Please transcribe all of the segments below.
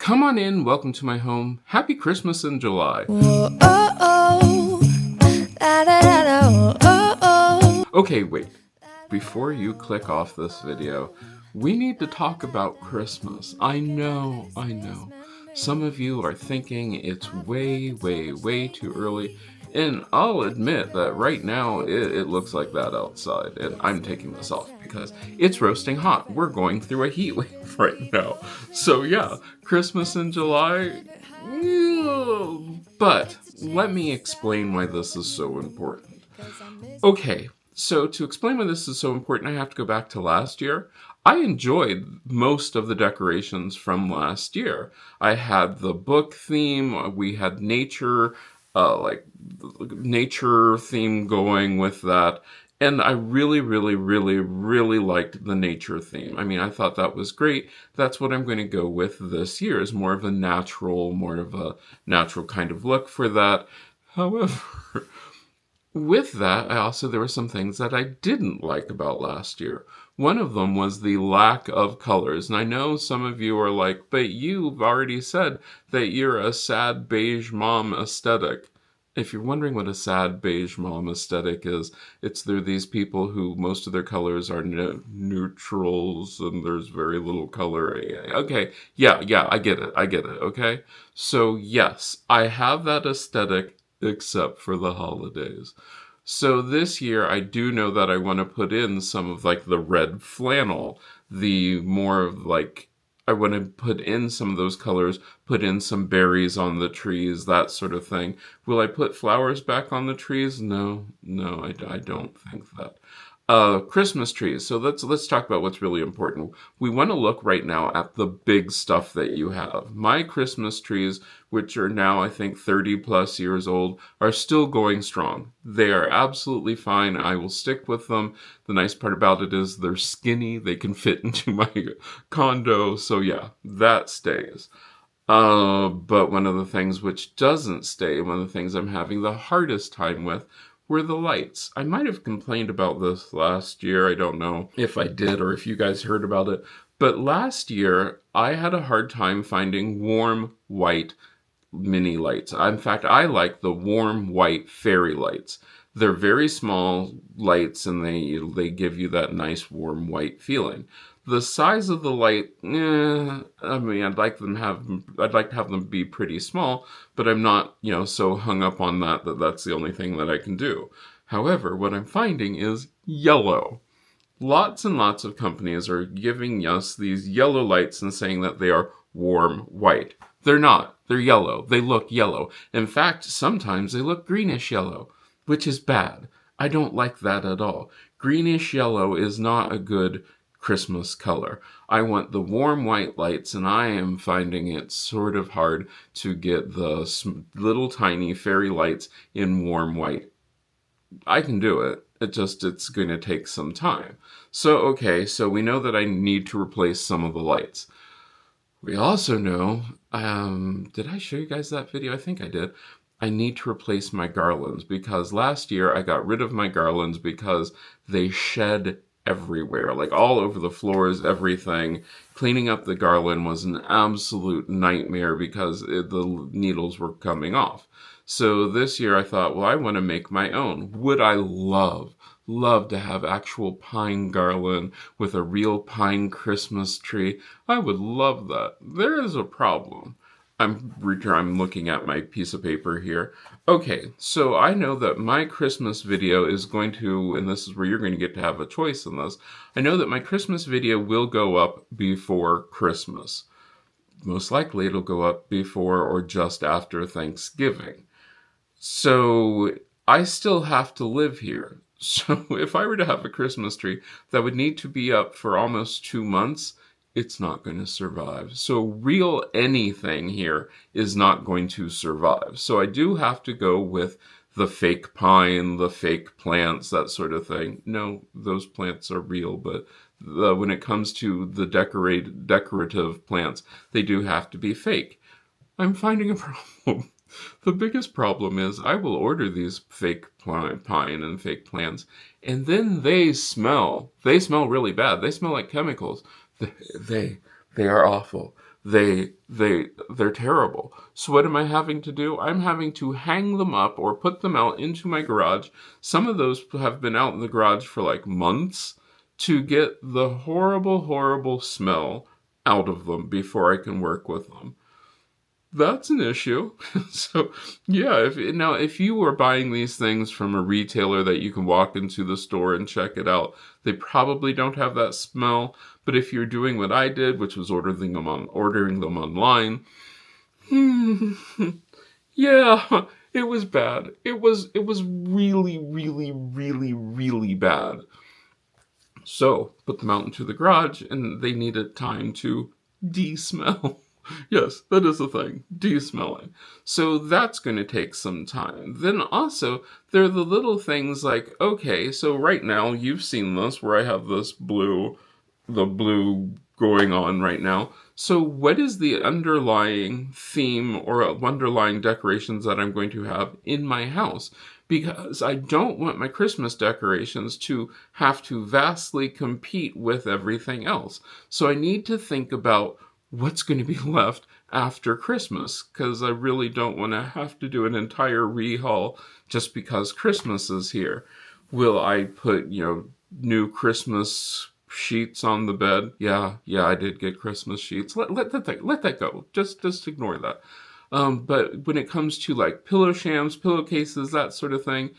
Come on in, welcome to my home. Happy Christmas in July. Whoa, oh, oh. Da, da, da, da, oh, oh. Okay, wait. Before you click off this video, we need to talk about Christmas. I know. Some of you are thinking it's way too early. And I'll admit that right now it looks like that outside. And I'm taking this off because it's roasting hot. We're going through a heat wave right now. So yeah, Christmas in July. But let me explain why this is so important. Okay, so to explain why this is so important, I have to go back to last year. I enjoyed most of the decorations from last year. I had the book theme, we had nature, nature theme going with that. And I really liked the nature theme. I mean, I thought that was great. That's what I'm going to go with this year, is more of a natural kind of look for that. However, with that, there were some things that I didn't like about last year. One of them was the lack of colors. And I know some of you are like, but you've already said that you're a sad beige mom aesthetic. If you're wondering what a sad beige mom aesthetic is, they're these people who most of their colors are neutrals and there's very little color. Okay, yeah, I get it, okay? So yes, I have that aesthetic except for the holidays. So this year, I do know that I want to put in some of the red flannel, the more of I want to put in some of those colors, put in some berries on the trees, that sort of thing. Will I put flowers back on the trees? No, I don't think that. Christmas trees. So let's talk about what's really important. We want to look right now at the big stuff that you have. My Christmas trees, which are now I think 30 plus years old, are still going strong. They are absolutely fine. I will stick with them. The nice part about it is they're skinny. They can fit into my condo. So yeah, that stays. But one of the things which doesn't stay, one of the things I'm having the hardest time with, were the lights. I might have complained about this last year. I don't know if I did or if you guys heard about it. But last year, I had a hard time finding warm white mini lights. In fact, I like the warm white fairy lights. They're very small lights and they give you that nice warm white feeling. The size of the light, I mean, I'd like to have them be pretty small, but I'm not, so hung up on that's the only thing that I can do. However, what I'm finding is yellow. Lots and lots of companies are giving us these yellow lights and saying that they are warm white. They're not. They're yellow. They look yellow. In fact, sometimes they look greenish yellow, which is bad. I don't like that at all. Greenish yellow is not a good Christmas color. I want the warm white lights, and I am finding it sort of hard to get the little tiny fairy lights in warm white. I can do it. It's going to take some time. So we know that I need to replace some of the lights. We also know, did I show you guys that video? I think I did. I need to replace my garlands because last year I got rid of my garlands because they shed everywhere, all over the floors, everything. Cleaning up the garland was an absolute nightmare because the needles were coming off. So this year I thought, well, I want to make my own. Would I love to have actual pine garland with a real pine Christmas tree? I would love that. There is a problem. I'm looking at my piece of paper here. Okay, so I know that my Christmas video is going to, and this is where you're going to get to have a choice in this. I know that my Christmas video will go up before Christmas. Most likely it'll go up before or just after Thanksgiving. So I still have to live here. So if I were to have a Christmas tree that would need to be up for almost 2 months, it's not going to survive. So real anything here is not going to survive. So I do have to go with the fake pine, the fake plants, that sort of thing. No, those plants are real, but when it comes to the decorative plants, they do have to be fake. I'm finding a problem. The biggest problem is I will order these fake pine and fake plants, and then they smell really bad. They smell like chemicals. They are awful. they're terrible. So what am I having to do? I'm having to hang them up or put them out into my garage. Some of those have been out in the garage for like months to get the horrible, horrible smell out of them before I can work with them. That's an issue. So, yeah, if you were buying these things from a retailer that you can walk into the store and check it out, they probably don't have that smell. But if you're doing what I did, which was ordering them online, yeah, it was bad. It was really, really, really, really bad. So, put them out into the garage, and they needed time to de-smell. Yes, that is a thing. De-smelling. So that's going to take some time. Then also, there are the little things like, okay, so right now, you've seen this, where I have the blue going on right now. So what is the underlying theme or underlying decorations that I'm going to have in my house? Because I don't want my Christmas decorations to have to vastly compete with everything else. So I need to think about what's going to be left after Christmas, because I really don't want to have to do an entire rehaul just because Christmas is here. Will I put, new Christmas sheets on the bed? Yeah, I did get Christmas sheets. Let that go. Just ignore that. But when it comes to like pillow shams, pillowcases, that sort of thing,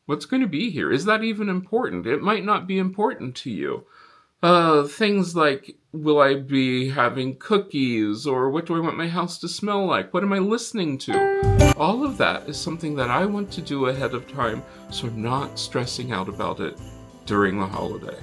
what's going to be here? Is that even important? It might not be important to you. Things like, will I be having cookies, or what do I want my house to smell like? What am I listening to? All of that is something that I want to do ahead of time, so I'm not stressing out about it during the holiday.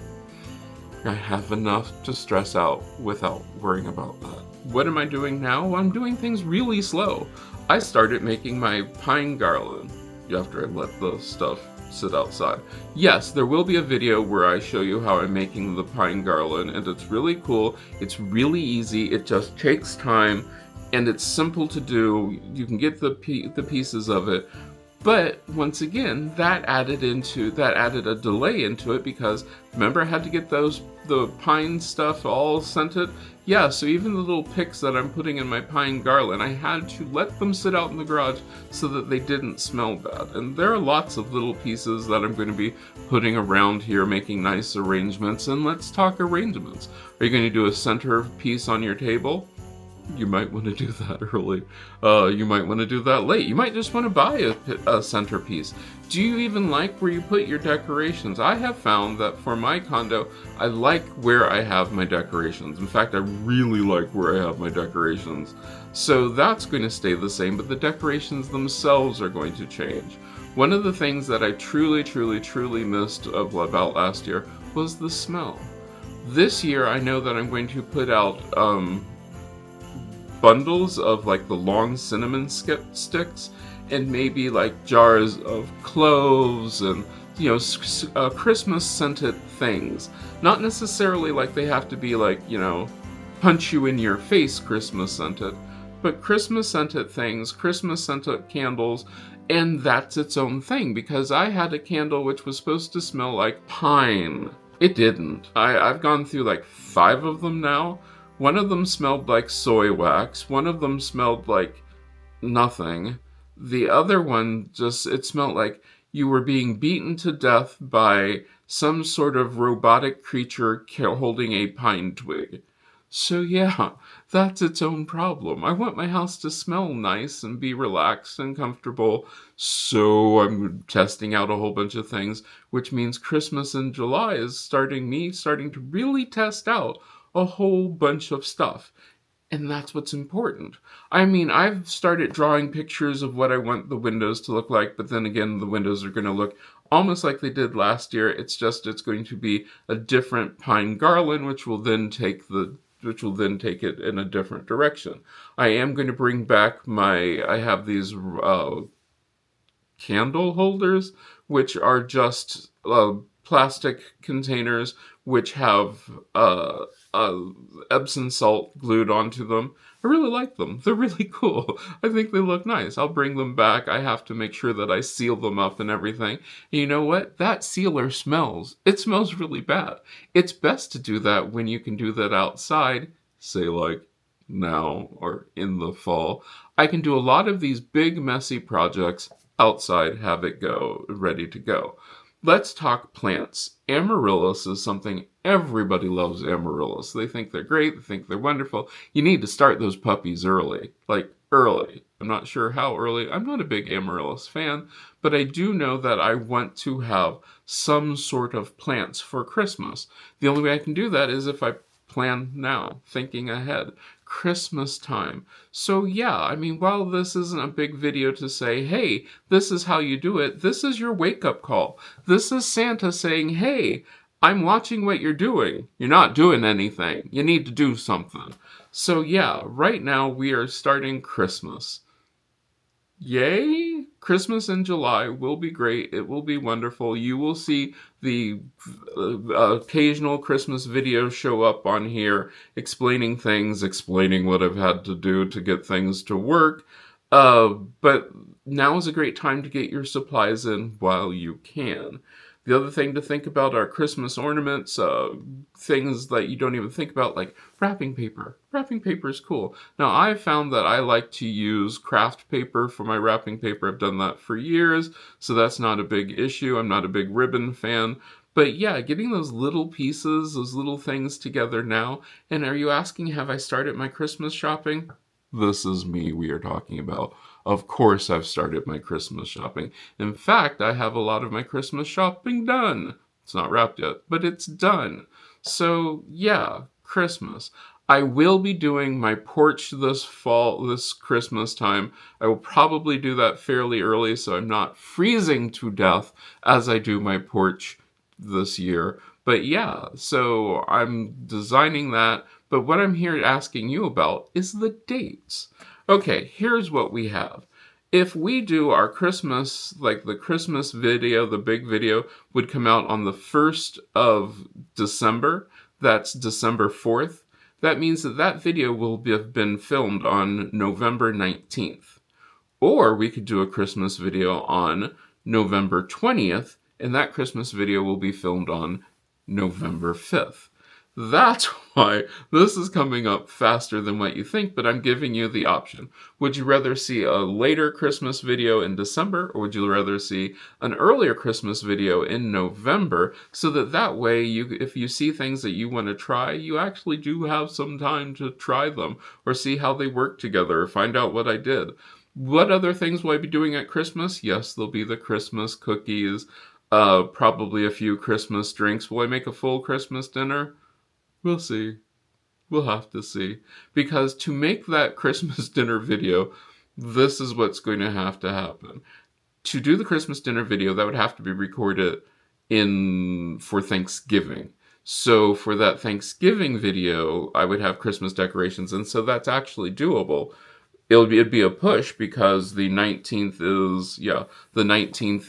I have enough to stress out without worrying about that. What am I doing now? I'm doing things really slow. I started making my pine garland after I let the stuff sit outside. Yes, there will be a video where I show you how I'm making the pine garland, and it's really cool. It's really easy. It just takes time, and it's simple to do. You can get the pieces of it. But once again, that added a delay into it, because remember I had to get the pine stuff all scented? Yeah, so even the little picks that I'm putting in my pine garland, I had to let them sit out in the garage so that they didn't smell bad. And there are lots of little pieces that I'm going to be putting around here, making nice arrangements. And let's talk arrangements. Are you going to do a center piece on your table? You might want to do that early. You might want to do that late. You might just want to buy a centerpiece. Do you even like where you put your decorations? I have found that for my condo, I like where I have my decorations. In fact, I really like where I have my decorations. So that's going to stay the same, but the decorations themselves are going to change. One of the things that I truly, truly, truly missed about last year was the smell. This year, I know that I'm going to put out bundles of like the long cinnamon sticks, and maybe like jars of cloves and Christmas scented things. Not necessarily like they have to be like punch you in your face Christmas scented, but Christmas scented things, Christmas scented candles. And that's its own thing, because I had a candle which was supposed to smell like pine. It didn't. I've gone through like 5 of them now. One of them smelled like soy wax. One of them smelled like nothing. The other one it smelled like you were being beaten to death by some sort of robotic creature holding a pine twig. So yeah, that's its own problem. I want my house to smell nice and be relaxed and comfortable, so I'm testing out a whole bunch of things, which means Christmas in July is starting to really test out a whole bunch of stuff. And that's what's important. I mean, I've started drawing pictures of what I want the windows to look like, but then again, the windows are going to look almost like they did last year. It's going to be a different pine garland, which will then take it in a different direction. I am going to bring back I have these candle holders, which are just plastic containers which have Epsom salt glued onto them. I really like them. They're really cool. I think they look nice. I'll bring them back. I have to make sure that I seal them up and everything. And you know what? That sealer smells. It smells really bad. It's best to do that when you can do that outside, say like now or in the fall, I can do a lot of these big, messy projects outside, have it go, ready to go. Let's talk plants. Amaryllis is something everybody loves. Amaryllis. They think they're great. They think they're wonderful. You need to start those puppies early, like early. I'm not sure how early. I'm not a big Amaryllis fan, but I do know that I want to have some sort of plants for Christmas. The only way I can do that is if I plan now, thinking ahead. Christmas time. So yeah, I mean, while this isn't a big video to say, hey, this is how you do it, this is your wake-up call. This is Santa saying, hey, I'm watching what you're doing. You're not doing anything. You need to do something. So yeah, right now we are starting Christmas. Yay! Christmas in July will be great. It will be wonderful. You will see the occasional Christmas videos show up on here explaining things, explaining what I've had to do to get things to work. But now is a great time to get your supplies in while you can. The other thing to think about are Christmas ornaments, things that you don't even think about, like wrapping paper. Wrapping paper is cool. Now, I've found that I like to use craft paper for my wrapping paper. I've done that for years, so that's not a big issue. I'm not a big ribbon fan. But yeah, getting those little pieces, those little things together now. And are you asking, have I started my Christmas shopping? This is me we are talking about. Of course I've started my Christmas shopping. In fact, I have a lot of my Christmas shopping done. It's not wrapped yet, but it's done. So yeah, Christmas. I will be doing my porch this Christmas time. I will probably do that fairly early so I'm not freezing to death as I do my porch this year. But yeah, so I'm designing that. But what I'm here asking you about is the dates. Okay, here's what we have. If we do our Christmas, like the Christmas video, the big video would come out on the 1st of December. That's December 4th. That means that that video will have been filmed on November 19th. Or we could do a Christmas video on November 20th, and that Christmas video will be filmed on November 5th. That's why this is coming up faster than what you think, but I'm giving you the option. Would you rather see a later Christmas video in December, or would you rather see an earlier Christmas video in November, so that way, if you see things that you want to try, you actually do have some time to try them, or see how they work together, or find out what I did. What other things will I be doing at Christmas? Yes, there'll be the Christmas cookies, probably a few Christmas drinks. Will I make a full Christmas dinner? We'll see. We'll have to see. Because to make that Christmas dinner video, this is what's going to happen. To do the Christmas dinner video, that would have to be recorded for Thanksgiving. So for that Thanksgiving video, I would have Christmas decorations, and so that's actually doable. It'd be a push because the 19th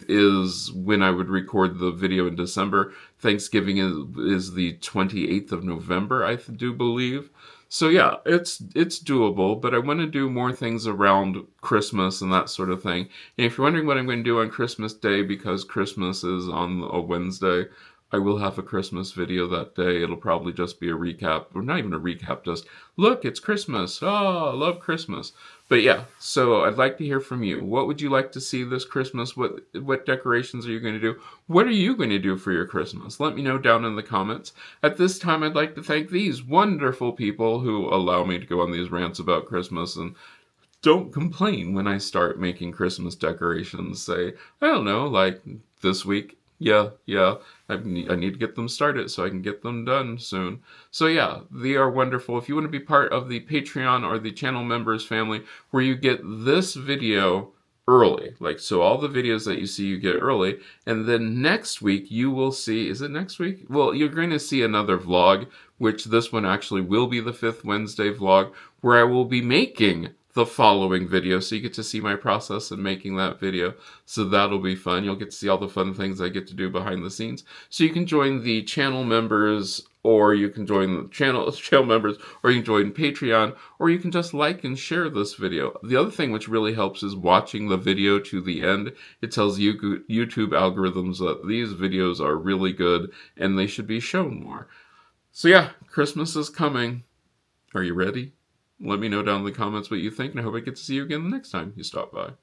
is when I would record the video in December. Thanksgiving is the 28th of November, I do believe. So yeah, it's doable, but I want to do more things around Christmas and that sort of thing. And if you're wondering what I'm going to do on Christmas Day, because Christmas is on a Wednesday, I will have a Christmas video that day. It'll probably just be a recap, or not even a recap, just, look, it's Christmas. Oh, I love Christmas. But yeah, so I'd like to hear from you. What would you like to see this Christmas? What decorations are you going to do? What are you going to do for your Christmas? Let me know down in the comments. At this time, I'd like to thank these wonderful people who allow me to go on these rants about Christmas and don't complain when I start making Christmas decorations. Say, I don't know, like this week. Yeah, I need to get them started so I can get them done soon. So yeah, they are wonderful. If you want to be part of the Patreon or the channel members family, where you get this video early, like, so all the videos that you see, you get early, and then next week you will see, is it next week? Well, you're going to see another vlog, which this one actually will be the 5th Wednesday vlog, where I will be making the following video, so you get to see my process in making that video. So that'll be fun. You'll get to see all the fun things I get to do behind the scenes. So you can join the channel members, or you can join the channel members, or you can join Patreon, or you can just like and share this video. The other thing which really helps is watching the video to the end. It tells YouTube algorithms that these videos are really good and they should be shown more. So yeah, Christmas is coming. Are you ready? Let me know down in the comments what you think, and I hope I get to see you again the next time you stop by.